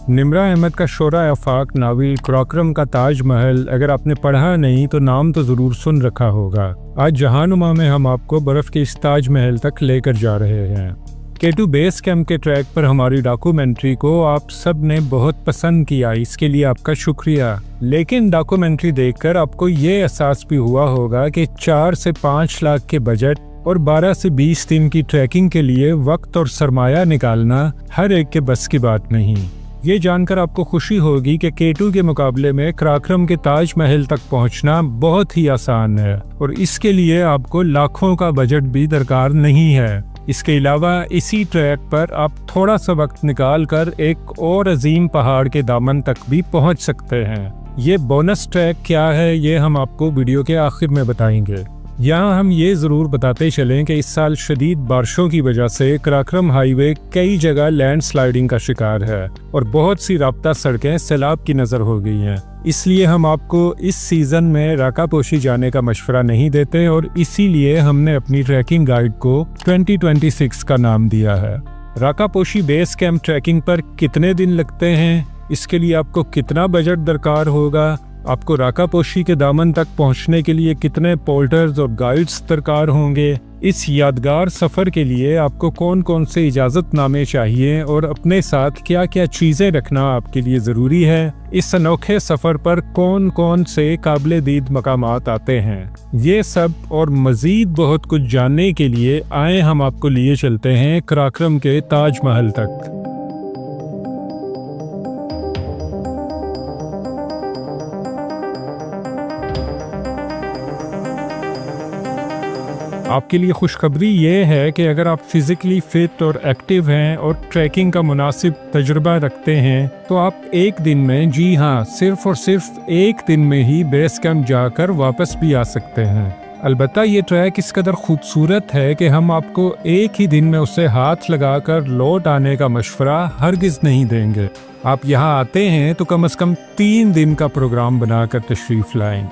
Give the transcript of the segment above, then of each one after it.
निम्रा अहमद का शोरा आफाक नावल क्रॉकरम का ताज महल अगर आपने पढ़ा नहीं तो नाम तो ज़रूर सुन रखा होगा। आज जहानुमा में हम आपको बर्फ़ के इस ताज महल तक लेकर जा रहे हैं। K2 बेस कैंप के ट्रैक पर हमारी डॉक्यूमेंट्री को आप सब ने बहुत पसंद किया, इसके लिए आपका शुक्रिया। लेकिन डॉक्यूमेंट्री देखकर आपको ये एहसास भी हुआ होगा कि 4 से 5 लाख के बजट और 12 से 20 दिन की ट्रैकिंग के लिए वक्त और सरमाया निकालना हर एक के बस की बात नहीं। ये जानकर आपको खुशी होगी कि K2 के मुकाबले में क्रॉकरम के ताज महल तक पहुंचना बहुत ही आसान है और इसके लिए आपको लाखों का बजट भी दरकार नहीं है। इसके अलावा इसी ट्रैक पर आप थोड़ा सा वक्त निकाल कर एक और अजीम पहाड़ के दामन तक भी पहुंच सकते हैं। ये बोनस ट्रैक क्या है ये हम आपको वीडियो के आखिर में बताएंगे। यहाँ हम ये ज़रूर बताते चलें कि इस साल शदीद बारिशों की वजह से क्रॉकरम हाईवे कई जगह लैंड स्लाइडिंग का शिकार है और बहुत सी राब्ता सड़कें सैलाब की नज़र हो गई हैं। इसलिए हम आपको इस सीज़न में राकापोशी जाने का मशवरा नहीं देते और इसीलिए हमने अपनी ट्रैकिंग गाइड को 2026 का नाम दिया है। राकापोशी बेस कैंप ट्रैकिंग पर कितने दिन लगते हैं, इसके लिए आपको कितना बजट दरकार होगा, आपको राकापोशी के दामन तक पहुंचने के लिए कितने पोर्टर्स और गाइड्स दरकार होंगे, इस यादगार सफ़र के लिए आपको कौन कौन से इजाज़तनामे चाहिए और अपने साथ क्या क्या चीज़ें रखना आपके लिए ज़रूरी है, इस अनोखे सफ़र पर कौन कौन से काबिल दीद मकामात आते हैं, ये सब और मज़ीद बहुत कुछ जानने के लिए आए हम आपको लिए चलते हैं क्रॉकरम के ताज महल तक। आपके लिए खुशखबरी ये है कि अगर आप फिज़िकली फ़िट और एक्टिव हैं और ट्रैकिंग का मुनासिब तजुर्बा रखते हैं तो आप एक दिन में, जी हाँ, सिर्फ़ और सिर्फ एक दिन में ही बेस कैंप जाकर वापस भी आ सकते हैं। अलबत्ता ये ट्रैक इस कदर खूबसूरत है कि हम आपको एक ही दिन में उसे हाथ लगाकर लौट आने का मशवरा हरगिज़ नहीं देंगे। आप यहाँ आते हैं तो कम से कम 3 दिन का प्रोग्राम बनाकर तशरीफ़ लाएं।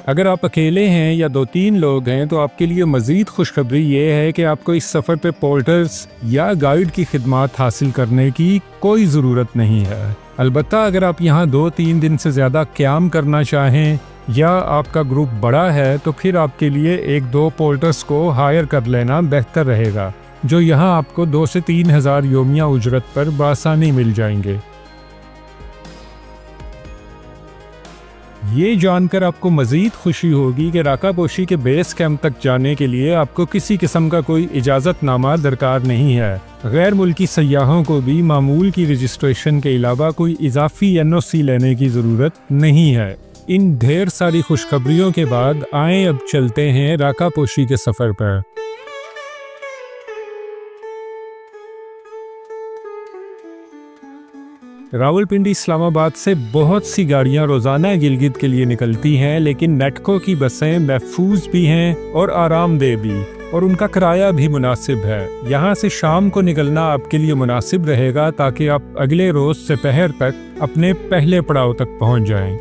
अगर आप अकेले हैं या 2-3 लोग हैं तो आपके लिए मज़ीद खुशखबरी ये है कि आपको इस सफ़र पे पोर्टर्स या गाइड की खिदमत हासिल करने की कोई ज़रूरत नहीं है। अलबत्ता अगर आप यहाँ 2-3 दिन से ज़्यादा क़याम करना चाहें या आपका ग्रुप बड़ा है तो फिर आपके लिए 1-2 पोर्टर्स को हायर कर लेना बेहतर रहेगा, जो यहाँ आपको 2 से 3 हज़ार योमिया उजरत पर बआसानी मिल जाएंगे। ये जानकर आपको मज़ीद खुशी होगी कि राकापोशी के बेस कैंप तक जाने के लिए आपको किसी किस्म का कोई इजाज़तनामा दरकार नहीं है। गैर मुल्की सयाहों को भी मामूल की रजिस्ट्रेशन के अलावा कोई इजाफी NOC लेने की ज़रूरत नहीं है। इन ढेर सारी खुशखबरियों के बाद आए अब चलते हैं राकापोशी के सफ़र पर। रावलपिंडी इस्लामाबाद से बहुत सी गाड़ियां रोज़ाना गिलगित के लिए निकलती हैं, लेकिन नेटको की बसें महफूज भी हैं और आरामदेह भी, और उनका किराया भी मुनासिब है। यहाँ से शाम को निकलना आपके लिए मुनासिब रहेगा ताकि आप अगले रोज़ दोपहर तक अपने पहले पड़ाव तक पहुँच जाएं।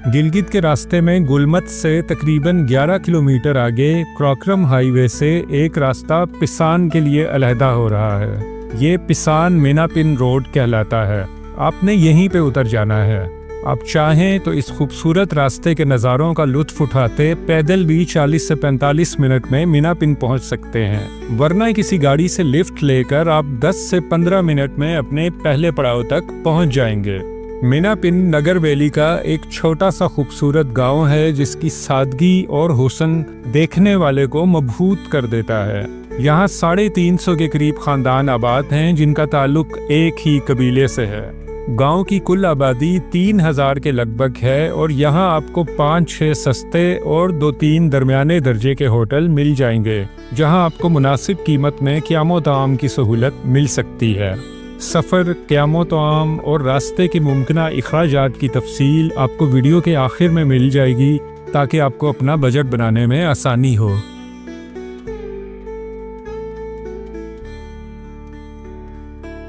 गिलगित के रास्ते में गुलमत से तकरीबन 11 किलोमीटर आगे क्रॉकरम हाईवे से एक रास्ता पिसान के लिए अलहदा हो रहा है। ये पिसान मीनापिन रोड कहलाता है। आपने यहीं पे उतर जाना है। आप चाहें तो इस खूबसूरत रास्ते के नज़ारों का लुत्फ़ उठाते पैदल भी 40 से 45 मिनट में मीनापिन पहुंच सकते हैं, वरना किसी गाड़ी से लिफ्ट लेकर आप 10 से 15 मिनट में अपने पहले पड़ाव तक पहुंच जाएंगे। मीनापिन नगर वैली का एक छोटा सा खूबसूरत गांव है जिसकी सादगी और हुस्न देखने वाले को मबहूत कर देता है। यहाँ 350 के करीब ख़ानदान आबाद हैं जिनका ताल्लुक एक ही कबीले से है। गांव की कुल आबादी 3000 के लगभग है और यहाँ आपको 5-6 सस्ते और 2-3 दरमियाने दर्जे के होटल मिल जाएंगे, जहाँ आपको मुनासिब कीमत में क़याम ताम की सहूलत मिल सकती है। सफ़र, क़याम ताम और रास्ते के मुमकिना अखराजात की तफसील आपको वीडियो के आखिर में मिल जाएगी ताकि आपको अपना बजट बनाने में आसानी हो।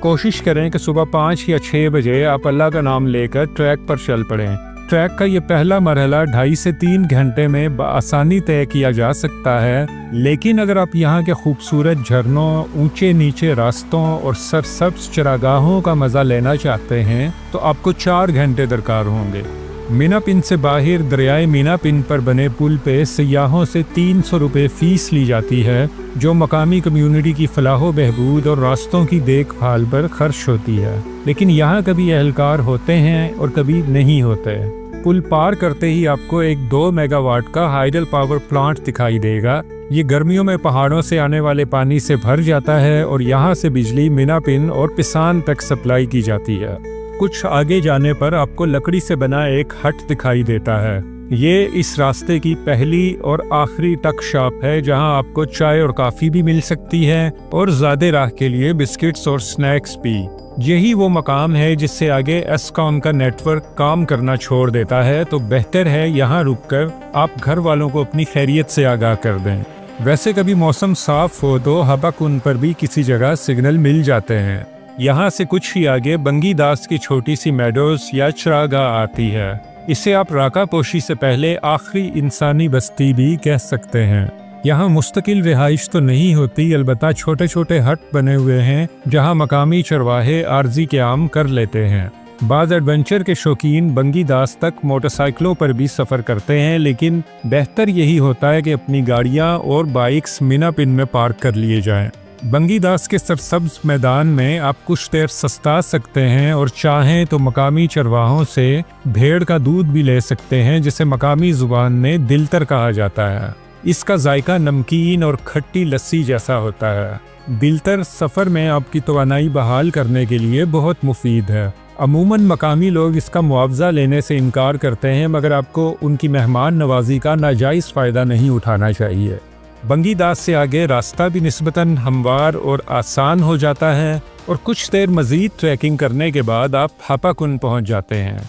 कोशिश करें कि सुबह 5 या 6 बजे आप अल्लाह का नाम लेकर ट्रैक पर चल पड़ें। ट्रैक का ये पहला मरहला 2.5 से 3 घंटे में आसानी तय किया जा सकता है, लेकिन अगर आप यहाँ के खूबसूरत झरनों, ऊंचे नीचे रास्तों और सरसब्ज चरागाहों का मज़ा लेना चाहते हैं तो आपको 4 घंटे दरकार होंगे। मीनापिन से बाहर दरियाए मीनापिन पर बने पुल पे सयाहों से 300 रुपये फ़ीस ली जाती है, जो मकामी कम्युनिटी की फलाह बहबूद और रास्तों की देखभाल पर खर्च होती है। लेकिन यहाँ कभी एहलकार होते हैं और कभी नहीं होते। पुल पार करते ही आपको एक 2 मेगावाट का हाइडल पावर प्लांट दिखाई देगा। ये गर्मियों में पहाड़ों से आने वाले पानी से भर जाता है और यहाँ से बिजली मीनापिन और पिसान तक सप्लाई की जाती है। कुछ आगे जाने पर आपको लकड़ी से बना एक हट दिखाई देता है। ये इस रास्ते की पहली और आखिरी टक शॉप है, जहां आपको चाय और काफ़ी भी मिल सकती है और ज़्यादा राह के लिए बिस्किट्स और स्नैक्स भी। यही वो मकाम है जिससे आगे एस्कॉम का नेटवर्क काम करना छोड़ देता है, तो बेहतर है यहाँ रुककर आप घर वालों को अपनी खैरियत से आगाह कर दें। वैसे कभी मौसम साफ हो तो हपाकुन पर भी किसी जगह सिग्नल मिल जाते हैं। यहाँ से कुछ ही आगे बंगीदास की छोटी सी मेडोज या चरागाह आती है। इसे आप राकापोशी से पहले आखिरी इंसानी बस्ती भी कह सकते हैं। यहाँ मुस्तकिल रिहाइश तो नहीं होती, अलबत्ता छोटे छोटे हट बने हुए हैं जहाँ मकामी चरवाहे आर्जी क़याम कर लेते हैं। बाज़ एडवेंचर के शौकीन बंगीदास तक मोटरसाइकिलों पर भी सफ़र करते हैं, लेकिन बेहतर यही होता है कि अपनी गाड़ियाँ और बाइक्स मीनापिन में पार्क कर लिए जाएँ। बंगीदास के सरसब्ज मैदान में आप कुछ देर सस्ता सकते हैं और चाहें तो मकामी चरवाहों से भेड़ का दूध भी ले सकते हैं, जिसे मकामी ज़ुबान में दिलतर कहा जाता है। इसका जायका नमकीन और खट्टी लस्सी जैसा होता है। दिलतर सफ़र में आपकी तवानाई बहाल करने के लिए बहुत मुफीद है। अमूमन मकामी लोग इसका मुआवजा लेने से इनकार करते हैं, मगर आपको उनकी मेहमान नवाजी का नाजायज़ फ़ायदा नहीं उठाना चाहिए। बंगीदास से आगे रास्ता भी निस्बतन हमवार और आसान हो जाता है और कुछ देर मज़ीद ट्रैकिंग करने के बाद आप हपाकुन पहुंच जाते हैं।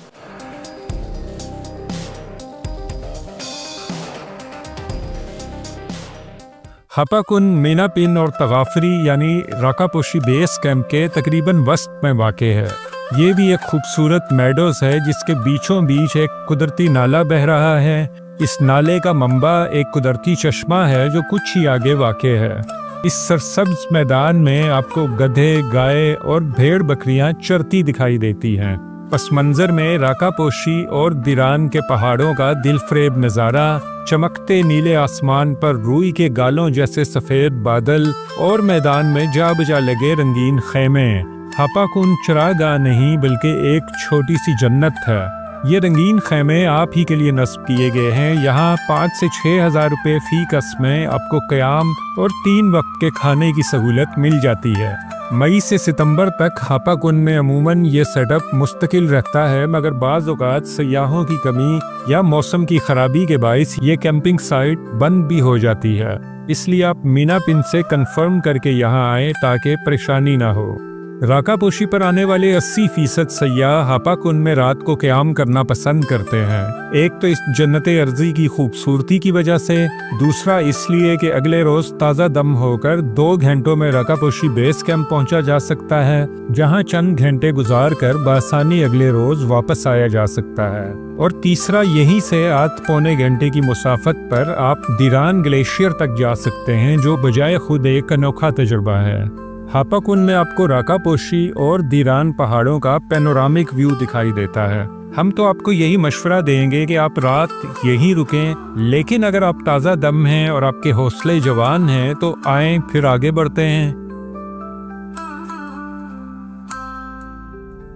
हपाकुन मीनापिन और तगाफरी यानी राकापोशी बेस कैंप के तकरीबन वस्त में वाक़े है। ये भी एक खूबसूरत मेडोज है जिसके बीचों बीच एक कुदरती नाला बह रहा है। इस नाले का मंबा एक कुदरती चश्मा है जो कुछ ही आगे वाक़े है। इस सरसब्ज मैदान में आपको गधे, गाय और भेड़ बकरियां चरती दिखाई देती हैं। पस मंजर में राकापोशी और दिरान के पहाड़ों का दिलफरेब नज़ारा, चमकते नीले आसमान पर रूई के गालों जैसे सफ़ेद बादल और मैदान में जा बजा लगे रंगीन खेमे। हपाकुन चरागाह नहीं बल्कि एक छोटी सी जन्नत है। ये रंगीन खेमे आप ही के लिए नस्ब किए गए हैं। यहाँ 5 से 6 हज़ार रुपये फ़ी कस में आपको क़याम और 3 वक्त के खाने की सहूलत मिल जाती है। मई से सितंबर तक हपाकुन में अमूमन ये सेटअप मुस्तकिल रहता है, मगर बाज़ औक़ात सयाहों की कमी या मौसम की ख़राबी के बाइस ये कैंपिंग साइट बंद भी हो जाती है। इसलिए आप मीनापिन से कन्फर्म करके यहाँ आएँ ताकि परेशानी ना हो। राकापोशी पर आने वाले 80% सयाह हपाकुन में रात को क़याम करना पसंद करते हैं। एक तो इस जन्नते अर्ज़ी की खूबसूरती की वजह से, दूसरा इसलिए कि अगले रोज़ ताज़ा दम होकर 2 घंटों में राकापोशी बेस कैंप पहुंचा जा सकता है, जहां चंद घंटे गुजार कर बासानी अगले रोज़ वापस आया जा सकता है। और तीसरा, यहीं से 8 पौने घंटे की मुसाफत पर आप दिरान ग्लेशियर तक जा सकते हैं, जो बजाय खुद एक अनोखा तजुर्बा है। हपाकुन में आपको राकापोशी और दिरान पहाड़ों का पैनोरामिक व्यू दिखाई देता है। हम तो आपको यही मशवरा देंगे कि आप रात यहीं रुकें, लेकिन अगर आप ताज़ा दम हैं और आपके हौसले जवान हैं तो आएं, फिर आगे बढ़ते हैं।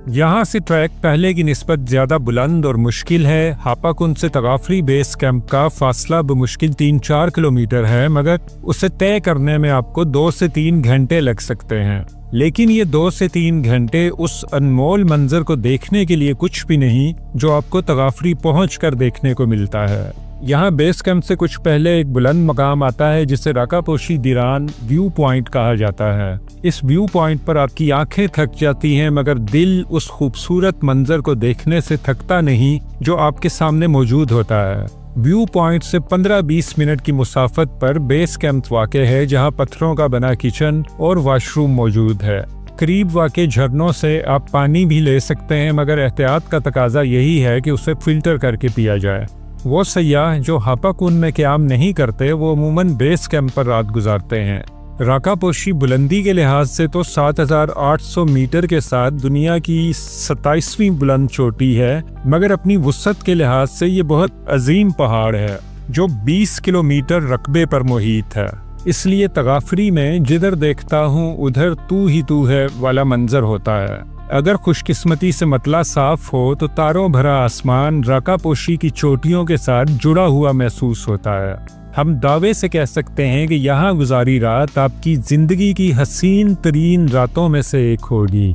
यहाँ से ट्रैक पहले की निस्बत ज़्यादा बुलंद और मुश्किल है। हपाकुन से तगाफरी बेस कैंप का फासला बमुश्किल 3-4 किलोमीटर है, मगर उसे तय करने में आपको 2 से 3 घंटे लग सकते हैं। लेकिन ये 2 से 3 घंटे उस अनमोल मंजर को देखने के लिए कुछ भी नहीं जो आपको तगाफरी पहुंचकर देखने को मिलता है। यहाँ बेस कैंप से कुछ पहले एक बुलंद मकाम आता है जिसे राकापोशी दिरान व्यू पॉइंट कहा जाता है। इस व्यू पॉइंट पर आपकी आंखें थक जाती हैं, मगर दिल उस खूबसूरत मंजर को देखने से थकता नहीं जो आपके सामने मौजूद होता है। व्यू पॉइंट से 15-20 मिनट की मुसाफत पर बेस कैंप वाक़े है, जहाँ पत्थरों का बना किचन और वॉशरूम मौजूद है। قریب واقع جھرنوں سے آپ پانی بھی لے سکتے ہیں، مگر احتیاط کا تقاضا یہی ہے کہ اسے فلٹر کر کے پیا جائے۔ وہ سیاح جو ہاپا کنڈ میں قیام نہیں کرتے وہ عموماً بیس کیمپ پر رات گزارتے ہیں۔ راکا پوشی بلندی کے لحاظ سے تو 7800 میٹر کے ساتھ دنیا کی 27ویں بلند چوٹی ہے، مگر اپنی وسعت کے لحاظ سے یہ بہت عظیم پہاڑ ہے جو 20 کلومیٹر رقبے پر محیط ہے۔ اس لیے تغافری میں جدھر دیکھتا ہوں ادھر تو ہی تو ہے والا منظر ہوتا ہے۔ اگر خوش قسمتی سے مطلع صاف ہو تو تاروں بھرا آسمان راکا پوشی کی چوٹیوں کے ساتھ جڑا ہوا محسوس ہوتا ہے۔ ہم دعوے سے کہہ سکتے ہیں کہ یہاں گزاری رات آپ کی زندگی کی حسین ترین راتوں میں سے ایک ہوگی۔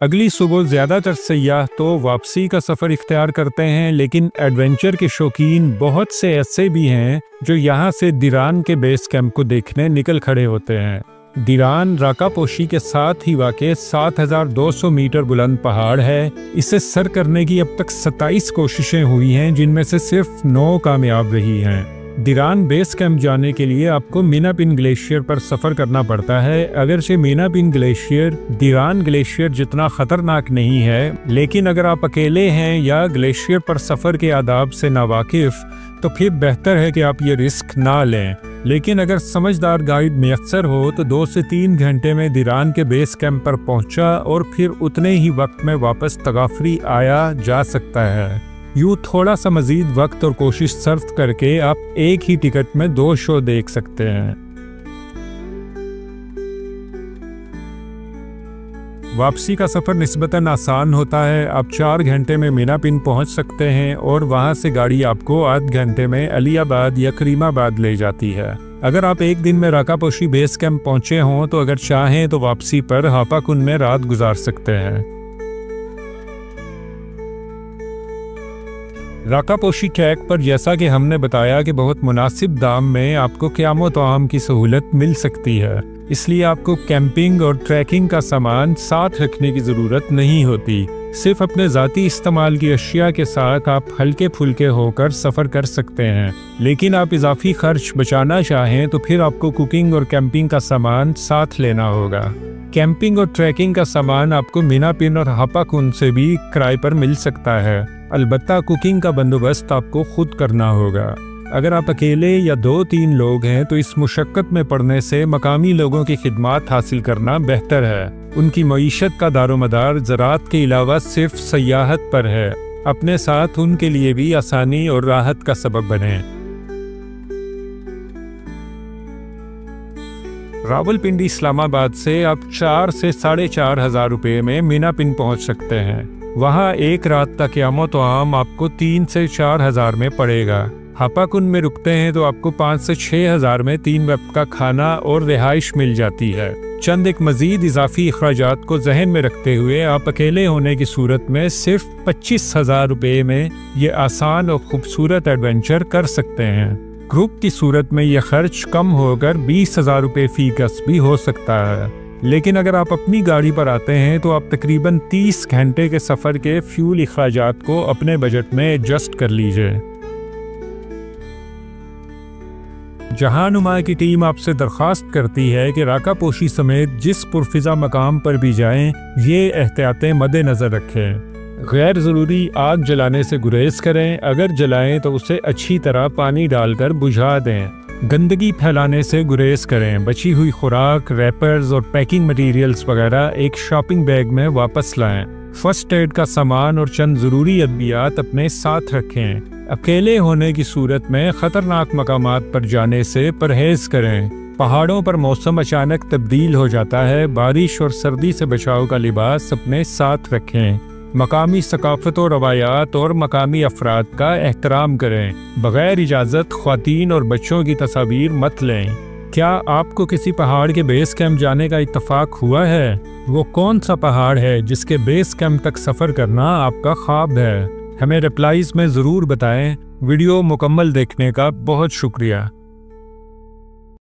اگلی صبح زیادہ تر سیاح تو واپسی کا سفر اختیار کرتے ہیں، لیکن ایڈونچر کے شوقین بہت سے ایسے بھی ہیں جو یہاں سے دیران کے بیس کیمپ کو دیکھنے نکل کھڑے ہوتے ہیں۔ دیران راکا پوشی کے ساتھ ہی واقع 7200 میٹر بلند پہاڑ ہے۔ اسے سر کرنے کی اب تک 27 کوششیں ہوئی ہیں، جن میں سے صرف 9 کامیاب رہی ہیں۔ دیران بیس کیمپ جانے کے لیے آپ کو مینا پن گلیشیئر پر سفر کرنا پڑتا ہے۔ اگرچہ مینا پن گلیشیئر دیران گلیشیئر جتنا خطرناک نہیں ہے، لیکن اگر آپ اکیلے ہیں یا گلیشیئر پر سفر کے آداب سے ناواقف تو پھر بہتر ہے کہ آپ یہ رسک نہ لیں۔ لیکن اگر سمجھدار گائیڈ میسر ہو تو 2 سے 3 گھنٹے میں دیران کے بیس کیمپ پر پہنچا اور پھر اتنے ہی وقت میں واپس تغافری آیا جا سکتا ہے۔ یوں تھوڑا سا مزید وقت اور کوشش صرف کر کے آپ ایک ہی ٹکٹ میں 2 شو دیکھ سکتے ہیں۔ واپسی کا سفر نسبتاً آسان ہوتا ہے۔ آپ 4 گھنٹے میں مینا پن پہنچ سکتے ہیں اور وہاں سے گاڑی آپ کو 8 گھنٹے میں علی آباد یا کریم آباد لے جاتی ہے۔ اگر آپ ایک دن میں راکا پوشی بیس کیمپ پہنچے ہوں تو اگر چاہیں تو واپسی پر ہاپا کنڈ میں رات گزار سکتے ہیں۔ راکا پوشی ٹریک پر جیسا کہ ہم نے بتایا کہ بہت مناسب دام میں آپ کو قیام و طعام کی سہولت مل سکتی ہے، اس لیے آپ کو کیمپنگ اور ٹریکنگ کا سامان ساتھ رکھنے کی ضرورت نہیں ہوتی۔ صرف اپنے ذاتی استعمال کی اشیاء کے ساتھ آپ ہلکے پھلکے ہو کر سفر کر سکتے ہیں، لیکن آپ اضافی خرچ بچانا چاہیں تو پھر آپ کو کوکنگ اور کیمپنگ کا سامان ساتھ لینا ہوگا۔ کیمپنگ اور ٹریکنگ کا سامان آپ کو مینا پن اور ہاپا کنڈ سے بھی کرائے پر مل سکتا ہے، البتہ کوکنگ کا بندوبست آپ کو خود کرنا ہوگا۔ اگر آپ اکیلے یا 2-3 لوگ ہیں تو اس مشقت میں پڑنے سے مقامی لوگوں کی خدمات حاصل کرنا بہتر ہے۔ ان کی معیشت کا دار و مدار زراعت کے علاوہ صرف سیاحت پر ہے۔ اپنے ساتھ ان کے لیے بھی آسانی اور راحت کا سبب بنیں۔ راولپنڈی اسلام آباد سے آپ 4 سے 4,500 ہزار روپے میں مینا پن پہنچ سکتے ہیں۔ وہاں ایک رات کا قیام و طعام آپ کو 3 سے 4 ہزار میں پڑے گا۔ ہاپا کنڈ میں رکتے ہیں تو آپ کو 5 سے 6 ہزار میں 3 وقت کا کھانا اور رہائش مل جاتی ہے۔ چند ایک مزید اضافی اخراجات کو ذہن میں رکھتے ہوئے آپ اکیلے ہونے کی صورت میں صرف 25,000 روپے میں یہ آسان اور خوبصورت ایڈونچر کر سکتے ہیں۔ گروپ کی صورت میں یہ خرچ کم ہو کر 20,000 روپے فی کس بھی ہو سکتا ہے، لیکن اگر آپ اپنی گاڑی پر آتے ہیں تو آپ تقریباً 30 گھنٹے کے سفر کے فیول اخراجات کو اپنے بجٹ میں ایڈجسٹ کر لیجئے۔ جہانما کی ٹیم آپ سے درخواست کرتی ہے کہ راکا پوشی سمیت جس پرفضا مقام پر بھی جائیں یہ احتیاطیں مد نظر رکھیں۔ غیر ضروری آگ جلانے سے گریز کریں، اگر جلائیں تو اسے اچھی طرح پانی ڈال کر بجھا دیں۔ گندگی پھیلانے سے گریز کریں۔ بچی ہوئی خوراک، ریپرز اور پیکنگ مٹیریلز وغیرہ ایک شاپنگ بیگ میں واپس لائیں۔ فرسٹ ایڈ کا سامان اور چند ضروری ادویات اپنے ساتھ رکھیں۔ اکیلے ہونے کی صورت میں خطرناک مقامات پر جانے سے پرہیز کریں۔ پہاڑوں پر موسم اچانک تبدیل ہو جاتا ہے، بارش اور سردی سے بچاؤ کا لباس اپنے ساتھ رکھیں۔ مقامی ثقافت و روایات اور مقامی افراد کا احترام کریں۔ بغیر اجازت خواتین اور بچوں کی تصاویر مت لیں۔ کیا آپ کو کسی پہاڑ کے بیس کیمپ جانے کا اتفاق ہوا ہے؟ وہ کون سا پہاڑ ہے جس کے بیس کیمپ تک سفر کرنا آپ کا خواب ہے؟ ہمیں رپلائز میں ضرور بتائیں۔ ویڈیو مکمل دیکھنے کا بہت شکریہ۔